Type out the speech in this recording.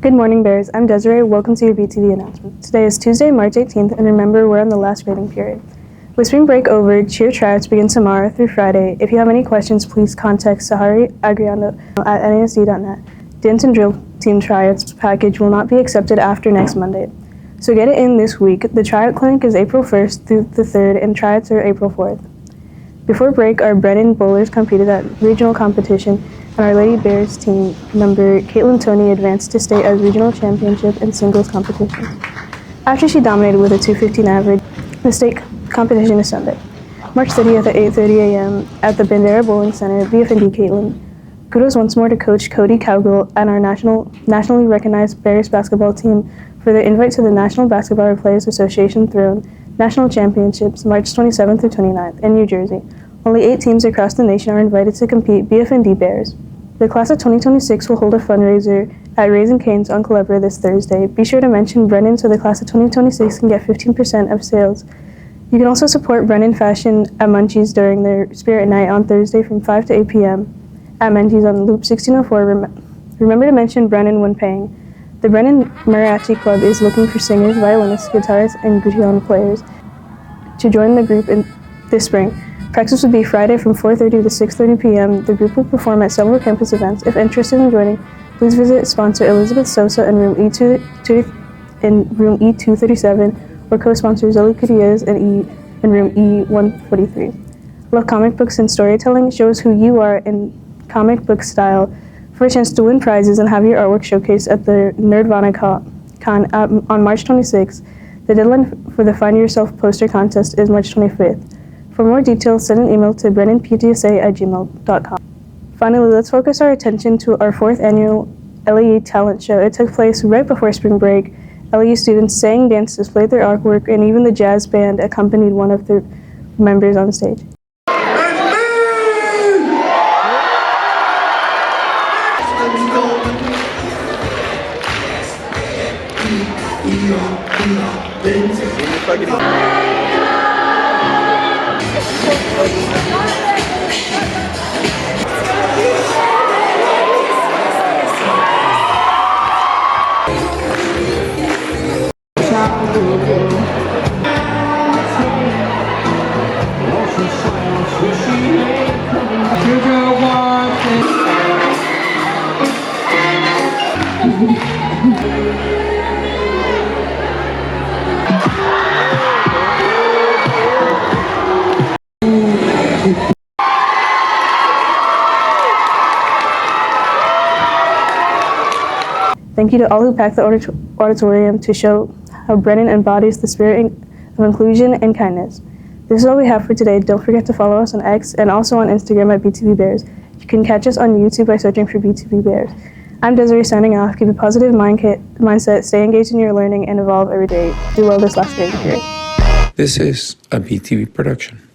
Good morning, Bears. I'm Desiree. Welcome to your BTV announcement. Today is Tuesday, March 18th, and remember, we're on the last grading period. With spring break over, cheer tryouts begin tomorrow through Friday. If you have any questions, please contact Sahari Agriano at NASD.net. Dance and drill team tryouts package will not be accepted after next Monday. So get it in this week. The tryout clinic is April 1st through the 3rd, and tryouts are April 4th. Before break, our Brennan bowlers competed at regional competition, and our Lady Bears team member Kaitlyn Toney advanced to state as regional championship in singles competition. After she dominated with a 215 average, the state competition is Sunday, March 30th at 8:30 a.m. at the Bandera Bowling Center. BFND Kaitlyn. Kudos once more to Coach Cody Cowgill and our nationally recognized Bears basketball team for their invite to the National Basketball Players Association Throne National Championships, March 27th through 29th in New Jersey. Only 8 teams across the nation are invited to compete. BFND Bears. The class of 2026 will hold a fundraiser at Raising Cane's on Culebra this Thursday. Be sure to mention Brennan so the class of 2026 can get 15% of sales. You can also support Brennan Fashion at Menchie's during their Spirit Night on Thursday from 5 to 8 p.m. at Menchie's on Loop 1604. Remember to mention Brennan when paying. The Brennan Mariachi Club is looking for singers, violinists, guitarists, and guitar players to join the group this spring. Practice will be Friday from 4:30 to 6:30 p.m. The group will perform at several campus events. If interested in joining, please visit sponsor Elizabeth Sosa in room E237 or co-sponsor Zoe Gutierrez in room E143. Love comic books and storytelling? Show us who you are in comic book style for a chance to win prizes and have your artwork showcased at the Nerdvana Con on March 26th. The deadline for the Find Yourself poster contest is March 25th. For more details, send an email to brennanptsa@gmail.com. Finally, let's focus our attention to our 4th annual LAE talent show. It took place right before spring break. LAE students sang, danced, displayed their artwork, and even the jazz band accompanied one of the members on stage. Thank you to all who packed the auditorium to show how Brennan embodies the spirit of inclusion and kindness. This is all we have for today. Don't forget to follow us on X and also on Instagram at BTV Bears. You can catch us on YouTube by searching for BTV Bears. I'm Desiree signing off. Keep a positive mindset, stay engaged in your learning, and evolve every day. Do well this last grading period. This is a BTV production.